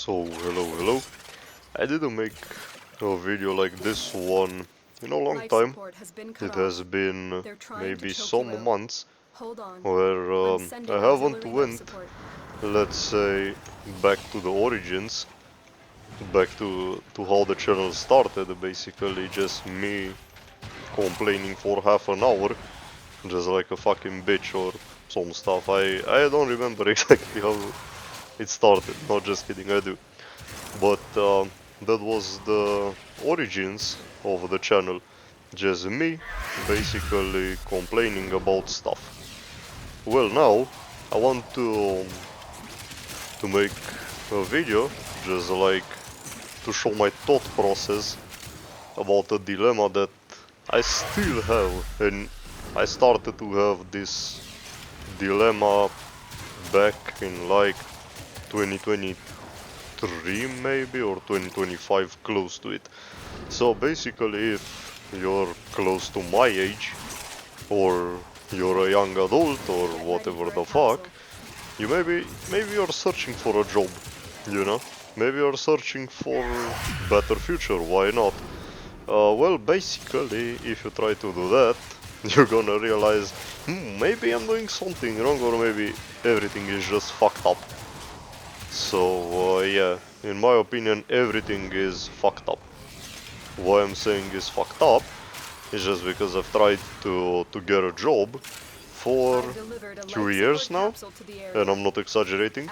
So, hello. I didn't make a video like this one in a long time. It has been maybe some months where I haven't went, let's say, back to the origins, back to how the channel started, basically just me complaining for half an hour, just like a fucking bitch or some stuff. I don't remember exactly how it started, not just kidding, I do. But that was the origins of the channel. Just me basically complaining about stuff. Well, now I want to make a video just like to show my thought process about a dilemma that I still have, and I started to have this dilemma back in like 2023 maybe, or 2025, close to it. So basically, if you're close to my age, or you're a young adult, or whatever the fuck, you maybe you're searching for a job, you know? Maybe you're searching for better future, why not? Well, basically, if you try to do that, you're gonna realize, maybe I'm doing something wrong, or maybe everything is just fucked up. So, yeah, in my opinion, everything is fucked up. Why I'm saying is fucked up is just because I've tried to get a job for 2 years now, and I'm not exaggerating.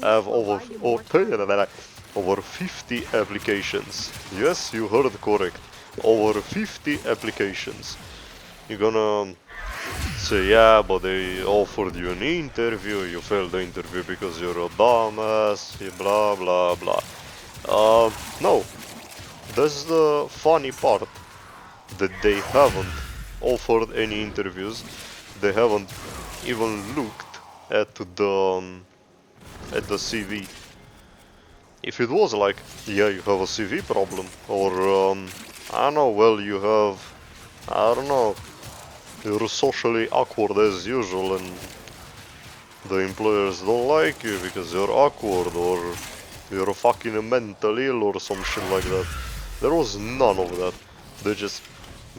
I have over 50 applications. Yes, you heard correct. Over 50 applications. You're gonna say, yeah, but they offered you an interview, you failed the interview because you're a dumbass, blah blah blah. No, that's the funny part, that they haven't offered any interviews. They haven't even looked at the CV. If it was like, yeah, you have a CV problem, or I don't know, well, you have, I don't know, you're socially awkward as usual, and the employers don't like you because you're awkward, or you're fucking mentally ill, or some shit like that. There was none of that. They just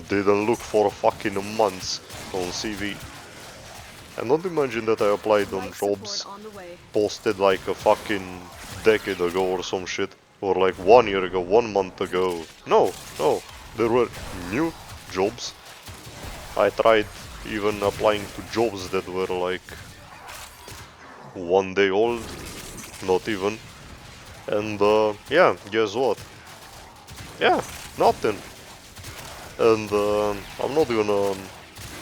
didn't look for fucking months on CV. And don't imagine that I applied on jobs posted like a fucking decade ago or some shit, or like 1 year ago, 1 month ago. No, there were new jobs. I tried even applying to jobs that were like 1 day old, not even. And yeah, guess what? Yeah, nothing. And I'm not gonna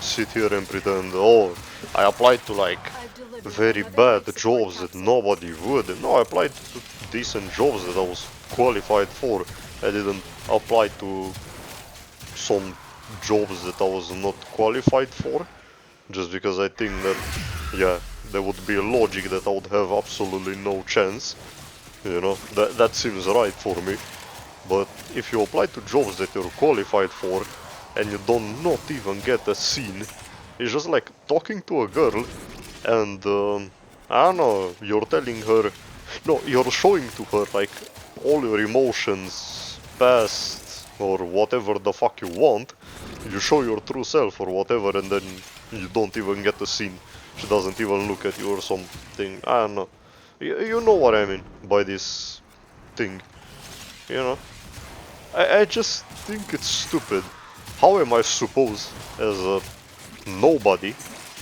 sit here and pretend, oh, I applied to like very bad jobs that nobody would. No, I applied to decent jobs that I was qualified for. I didn't apply to some jobs that I was not qualified for, just because I think that, yeah, there would be a logic that I would have absolutely no chance. You know, that seems right for me. But if you apply to jobs that you're qualified for and you don't not even get a scene, it's just like talking to a girl and I don't know, you're telling her, no, you're showing to her like all your emotions, past or whatever the fuck you want. You show your true self or whatever, and then you don't even get a scene. She doesn't even look at you or something. I don't know. You know what I mean by this thing, you know? I just think it's stupid. How am I supposed, as a nobody,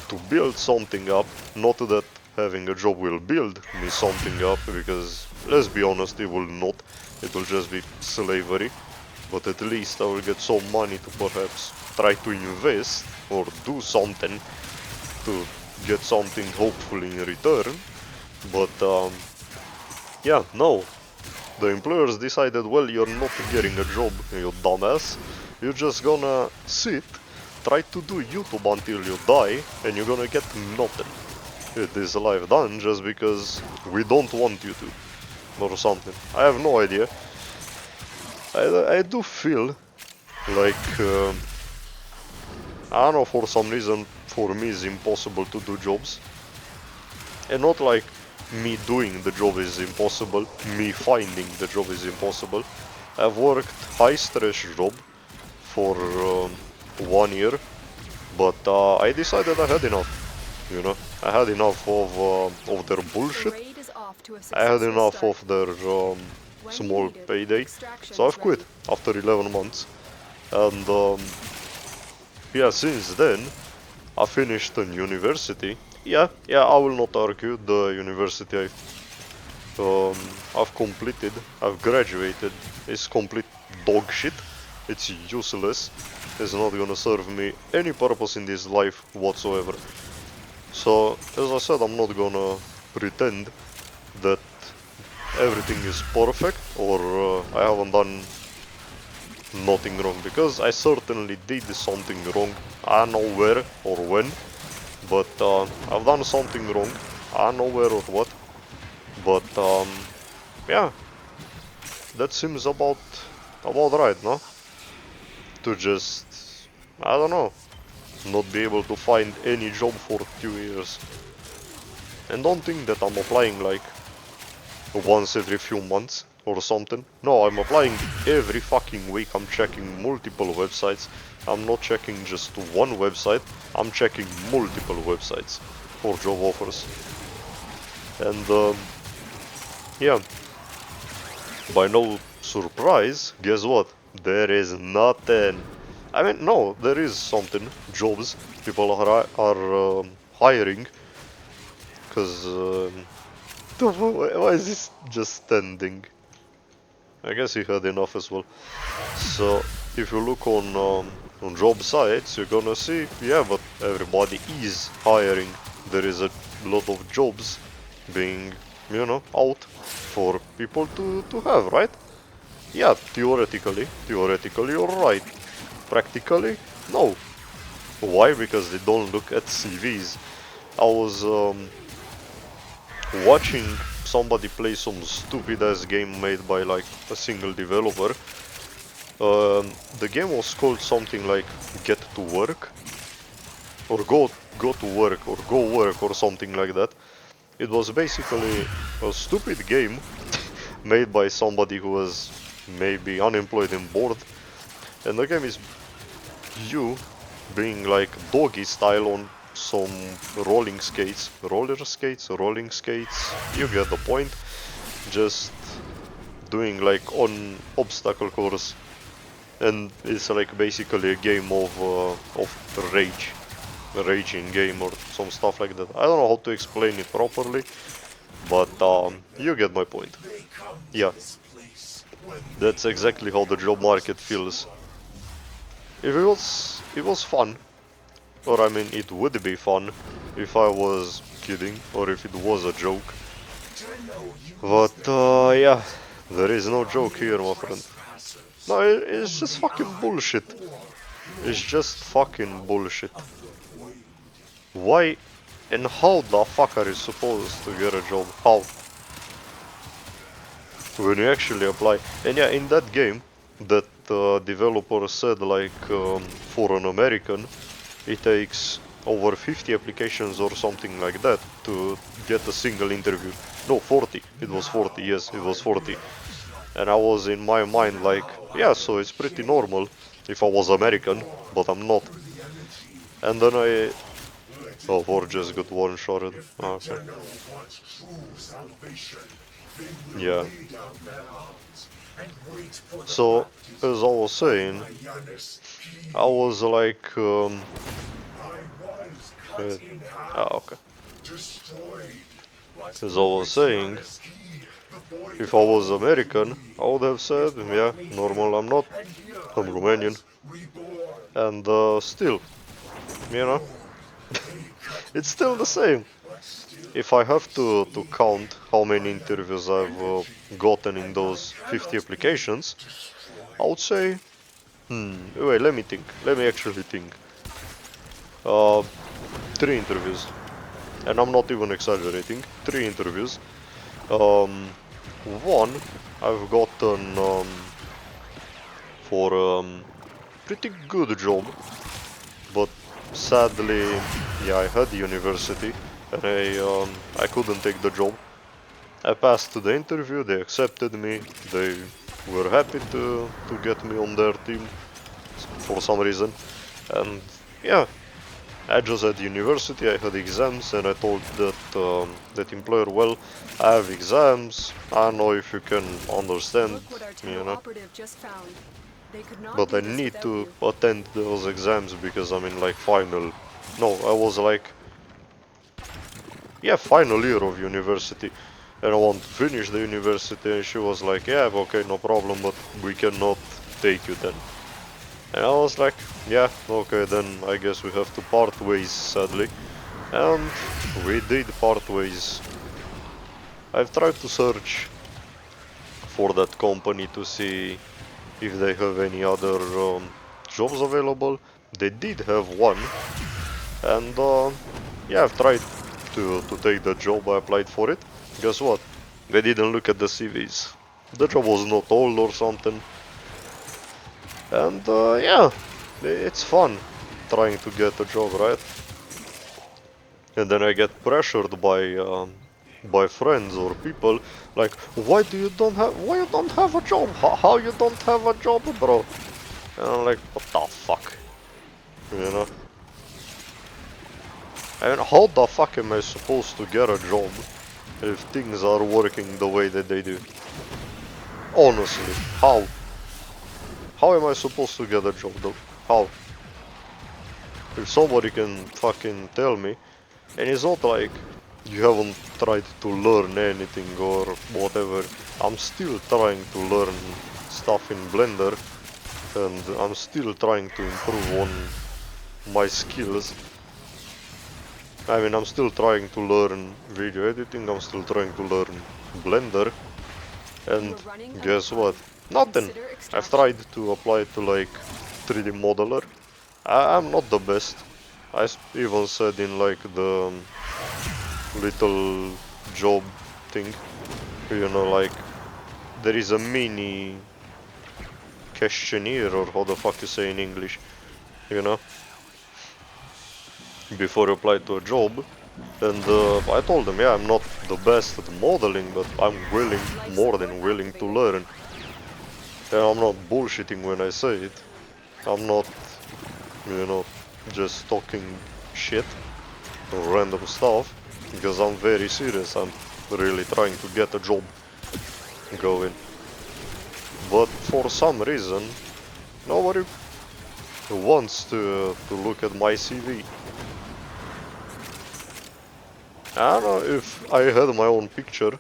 to build something up? Not that having a job will build me something up, because let's be honest, it will not. It will just be slavery. But at least I will get some money to perhaps try to invest or do something to get something hopefully in return. But yeah, no. The employers decided, well, you're not getting a job, you dumbass. You're just gonna sit, try to do YouTube until you die, and you're gonna get nothing. It is life done just because we don't want you to, or something. I have no idea. I do feel like, I don't know, for some reason, for me it's impossible to do jobs. And not like me doing the job is impossible, me finding the job is impossible. I've worked high stress job for 1 year, but I decided I had enough. You know, I had enough of their bullshit. I had enough of their small payday, so I've quit after 11 months. And yeah, since then I finished in university. Yeah, I will not argue the university I've completed, I've graduated, is complete dog shit. It's useless. It's not gonna serve me any purpose in this life whatsoever. So, as I said, I'm not gonna pretend that everything is perfect or I haven't done nothing wrong, because I certainly did something wrong. I don't know where or when, but I've done something wrong. I don't know where or what, but yeah, that seems about right, no? To just, I don't know, not be able to find any job for 2 years. And don't think that I'm applying like once every few months or something. No, I'm applying every fucking week. I'm checking multiple websites. I'm not checking just one website. I'm checking multiple websites for job offers. And yeah, by no surprise, guess what? There is nothing. I mean, no, there is something. Jobs. People are hiring. Cause why is this just standing? I guess he had enough as well. So if you look on job sites, you're gonna see, yeah, but everybody is hiring. There is a lot of jobs being, you know, out for people to have, right? Yeah, theoretically you're right. Practically, no. Why? Because they don't look at CVs. I was watching somebody play some stupid ass game made by like a single developer. The game was called something like Get to Work or Go to Work or Go Work or something like that. It was basically a stupid game made by somebody who was maybe unemployed and bored, and the game is you being like doggy style on some roller skates, you get the point, just doing like on obstacle course, and it's like basically a game of raging game or some stuff like that. I don't know how to explain it properly, but you get my point. Yeah, that's exactly how the job market feels. If it was fun, or I mean it would be fun if I was kidding or if it was a joke. But yeah, there is no joke here, my friend. No, it's just fucking bullshit. It's just fucking bullshit. Why and how the fuck are you supposed to get a job? How? When you actually apply. And yeah, in that game, that developer said like for an American, it takes over 50 applications or something like that to get a single interview. No, 40. It was 40, yes, it was 40. And I was in my mind like, yeah, so it's pretty normal if I was American, but I'm not. And then I... Oh, or just got one-shotted. Oh, okay. Yeah. So, as I was saying, I was like... okay. As I was saying, if I was American, I would have said, yeah, normal, I'm not. I'm Romanian. And still, you know, it's still the same. If I have to count how many interviews I've gotten in those 50 applications, I would say, wait, let me think. Let me actually think. 3 interviews. And I'm not even exaggerating. 3 interviews. One I've gotten for pretty good job, but sadly, yeah, I had university and I couldn't take the job I passed to the interview, they accepted me, they were happy to get me on their team for some reason. And yeah, I just had university, I had exams, and I told that employer, well, I have exams, I don't know if you can understand, Look what our you tunnel know, operative just found. They could not but do I this need without to you. attend those exams because I'm in like final, no, I was like, yeah, final year of university, and I want to finish the university, and she was like, yeah, okay, no problem, but we cannot take you then. And I was like, yeah, okay, then I guess we have to part ways, sadly. And we did part ways. I've tried to search for that company to see if they have any other jobs available. They did have one, and yeah, I've tried to take the job. I applied for it. Guess what? They didn't look at the CVs. The job was not old or something. And yeah, it's fun trying to get a job, right? And then I get pressured by friends or people like, why you don't have a job? How you don't have a job, bro? And I'm like, what the fuck, you know? And how the fuck am I supposed to get a job if things are working the way that they do? Honestly, how? How am I supposed to get a job though? How? If somebody can fucking tell me, and it's not like you haven't tried to learn anything or whatever. I'm still trying to learn stuff in Blender, and I'm still trying to improve on my skills. I mean, I'm still trying to learn video editing, I'm still trying to learn Blender, You and are running out of guess what? time. Nothing. Consider I've extraction. tried to apply to like 3D modeler. I'm not the best. Even said in like the little job thing, you know, like there is a mini questionnaire or how the fuck you say in English, you know, before you apply to a job. And I told them, yeah, I'm not the best at modeling, but I'm willing, Life more support than willing to activated. learn. And I'm not bullshitting when I say it. I'm not, you know, just talking shit or random stuff, because I'm very serious. I'm really trying to get a job going. But for some reason, nobody wants to look at my CV. I don't know, if I had my own picture,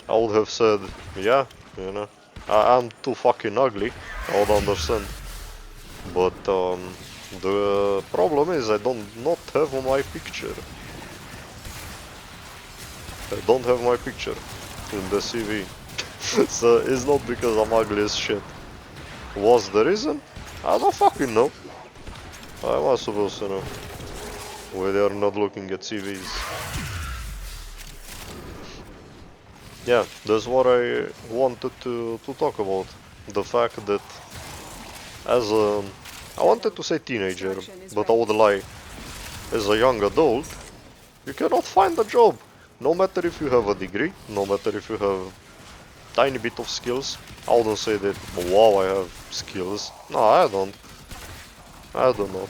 I would have said, yeah, you know, I'm too fucking ugly, I would understand. But the problem is I don't not have my picture. I don't have my picture in the CV. So it's not because I'm ugly as shit. What's the reason? I don't fucking know. How am I supposed to know? When they are not looking at CVs. Yeah, that's what I wanted to talk about. The fact that as a... I wanted to say teenager, Extraction is but I ready. would lie. As a young adult, you cannot find a job. No matter if you have a degree, no matter if you have tiny bit of skills. I wouldn't say that, wow, I have skills. No, I don't. I don't know.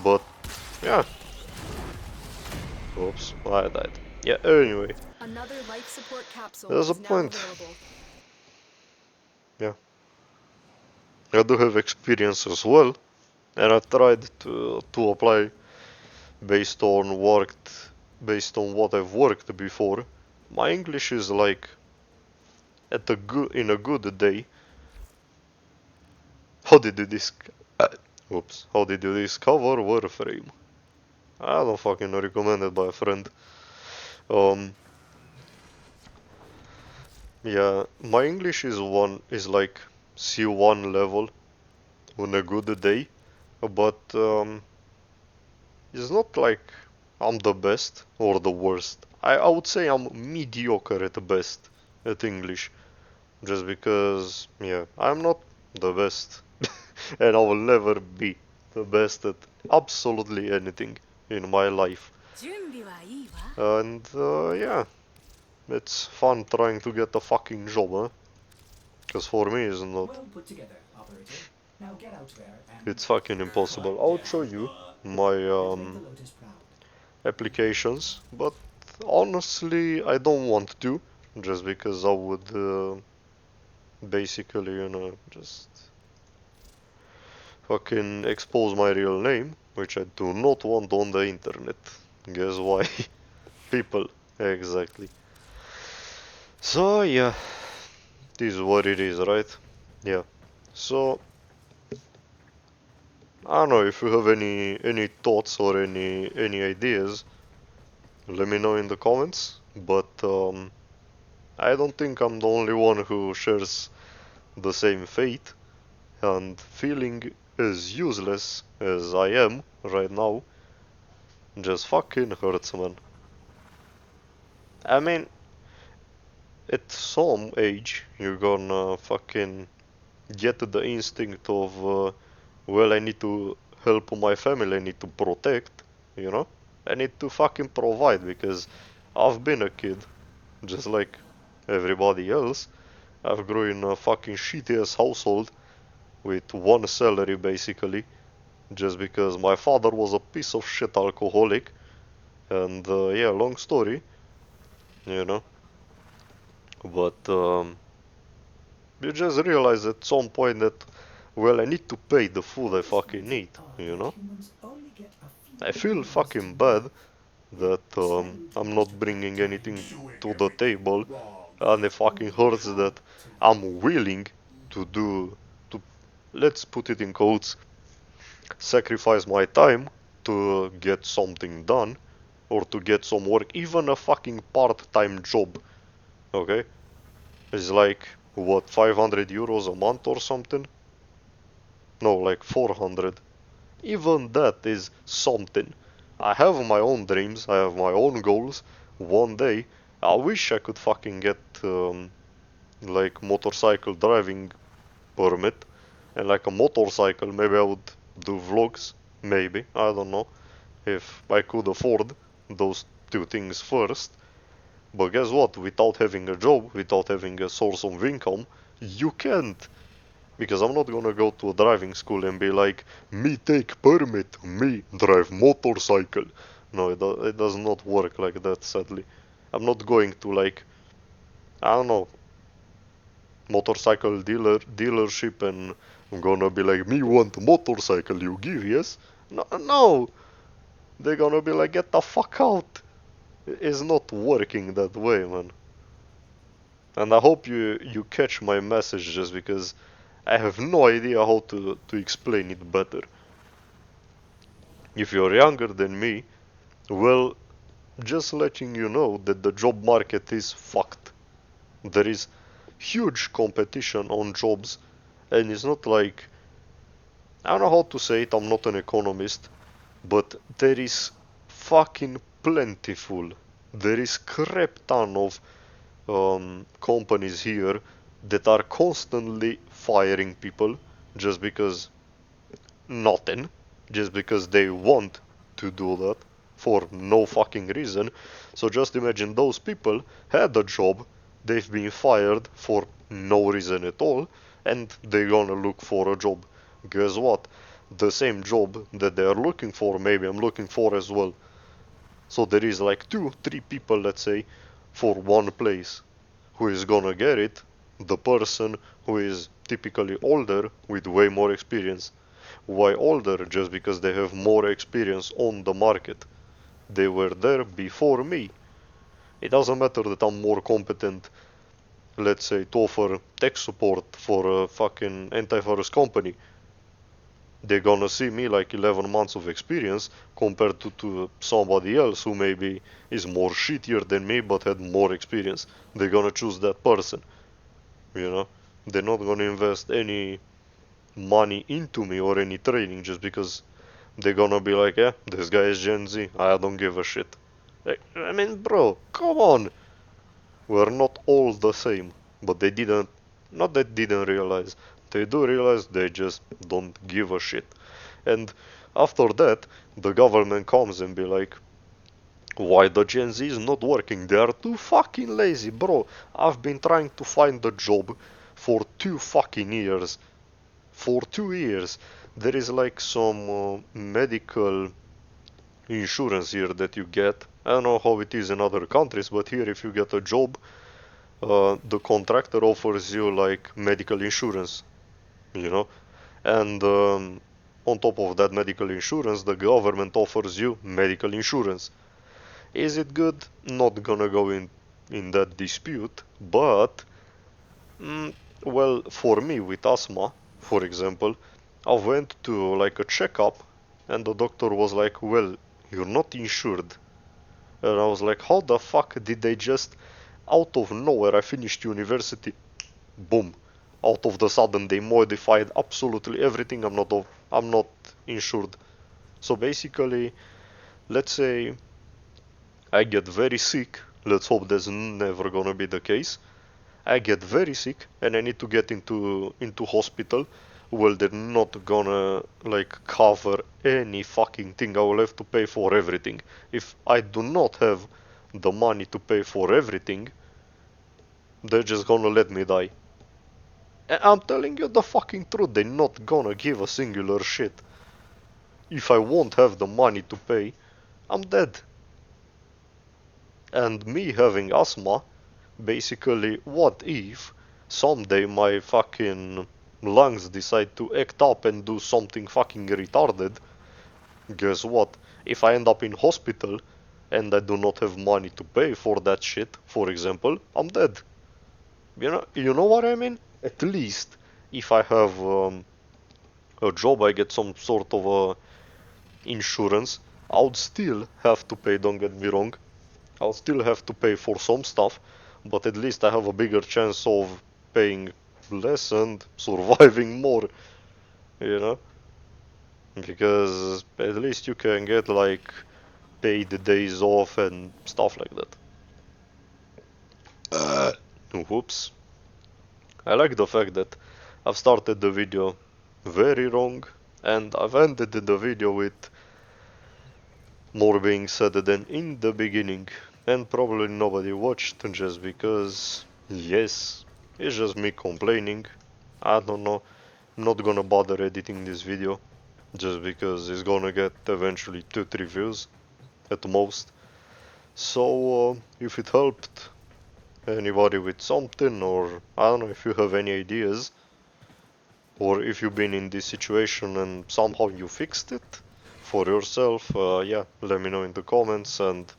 But, yeah. Oops, I died. Yeah, anyway, Another life support capsule there's a is now point. available. Yeah. I do have experience as well, and I've tried to apply based on based on what I've worked before. My English is like in a good day. How did you oops, how did you discover Warframe? I don't fucking know, recommended by a friend. Um, yeah, my English is like C1 level on a good day, but it's not like I'm the best or the worst. I would say I'm mediocre at best at English, just because yeah, I'm not the best, and I will never be the best at absolutely anything in my life. And yeah. it's fun trying to get a fucking job, huh? Because for me it's not. Well put together, operative. Now get out there and It's fucking impossible. I'll show you my make the Lotus proud. applications, but honestly I don't want to, just because I would basically, you know, just fucking expose my real name, which I do not want on the internet. Guess why? People. Exactly. So yeah, this is what it is, right? Yeah. So I don't know if you have any thoughts or any ideas. Let me know in the comments. But I don't think I'm the only one who shares the same fate, and feeling as useless as I am right now just fucking hurts, man. I mean, at some age, you're gonna fucking get the instinct of, well, I need to help my family, I need to protect, you know? I need to fucking provide because I've been a kid, just like everybody else. I've grew in a fucking shitty ass household with one salary basically, just because my father was a piece of shit alcoholic. And yeah, long story, you know. But you just realize at some point that, well, I need to pay the food I fucking need, you know? Humans only get a few I feel moments fucking to bad live. that I'm not bringing anything to the table, and it fucking hurts that I'm willing to do, to, let's put it in quotes, sacrifice my time to get something done, or to get some work, even a fucking part-time job, okay? It's like, what, 500 euros a month or something? No, like 400. Even that is something. I have my own dreams, I have my own goals. One day, I wish I could fucking get like motorcycle driving permit, and like a motorcycle, maybe I would do vlogs, maybe, I don't know, if I could afford those two things first. But guess what? Without having a job, without having a source of income, you can't. Because I'm not gonna go to a driving school and be like, me take permit, me drive motorcycle. No, it does not work like that, sadly. I'm not going to like, I don't know, motorcycle dealership and I'm gonna be like, me want a motorcycle, you give, yes? No, no. They're gonna be like, get the fuck out. It's not working that way, man. And I hope you catch my message, just because I have no idea how to explain it better. If you're younger than me, well, just letting you know that the job market is fucked. There is huge competition on jobs, and it's not like, I don't know how to say it, I'm not an economist, but there is fucking plentiful. There is crap ton of companies here that are constantly firing people just because nothing, just because they want to do that for no fucking reason. So just imagine those people had a job, they've been fired for no reason at all, and they're gonna look for a job. Guess what? The same job that they are looking for, maybe I'm looking for as well. So there is like two, three people, let's say, for one place. Who is gonna get it? The person who is typically older with way more experience. Why older? Just because they have more experience on the market. They were there before me. It doesn't matter that I'm more competent, let's say, to offer tech support for a fucking antivirus company. They're gonna see me like 11 months of experience compared to somebody else who maybe is more shittier than me but had more experience. They're gonna choose that person, you know? They're not gonna invest any money into me or any training just because they're gonna be like, yeah, this guy is Gen Z, I don't give a shit. Like, I mean, bro, come on. We're not all the same. But they didn't, not that didn't realize, they do realize, they just don't give a shit. And after that, the government comes and be like, Why the Gen Z is not working? They are too fucking lazy, bro. I've been trying to find a job for 2 fucking years. For 2 years. There is like some medical insurance here that you get. I don't know how it is in other countries, but here if you get a job, the contractor offers you like medical insurance, you know, and on top of that medical insurance, the government offers you medical insurance. Is it good? Not gonna go in that dispute, but well, for me with asthma, for example, I went to like a checkup, and the doctor was like, "Well, you're not insured," and I was like, "How the fuck did they just out of nowhere? I finished university, boom, out of the sudden they modified absolutely everything. I'm not insured." So basically, let's say I get very sick. Let's hope that's never gonna be the case. I get very sick and I need to get into hospital. Well, they're not gonna like cover any fucking thing. I will have to pay for everything. If I do not have the money to pay for everything, they're just gonna let me die. And I'm telling you the fucking truth. They're not gonna give a singular shit. If I won't have the money to pay, I'm dead. And me having asthma, basically, what if someday my fucking lungs decide to act up and do something fucking retarded? Guess what? If I end up in hospital and I do not have money to pay for that shit, for example, I'm dead. You know what I mean? At least if I have a job, I get some sort of insurance. I would still have to pay. Don't get me wrong. I'll still have to pay for some stuff, but at least I have a bigger chance of paying less and surviving more, you know? Because at least you can get like paid days off and stuff like that. Whoops. I like the fact that I've started the video very wrong and I've ended the video with more being said than in the beginning, and probably nobody watched just because, yes, it's just me complaining. I don't know, not gonna bother editing this video just because it's gonna get eventually 2-3 views at most. So if it helped anybody with something, or I don't know if you have any ideas, or if you've been in this situation and somehow you fixed it for yourself, yeah, let me know in the comments and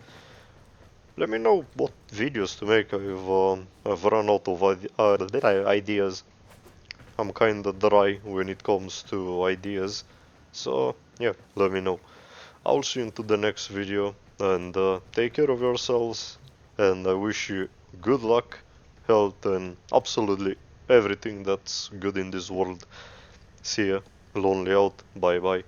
let me know what videos to make. I've run out of ideas. I'm kinda dry when it comes to ideas. So yeah, let me know. I'll see you into the next video and take care of yourselves, and I wish you good luck, health and absolutely everything that's good in this world. See ya. Lonely out. Bye bye.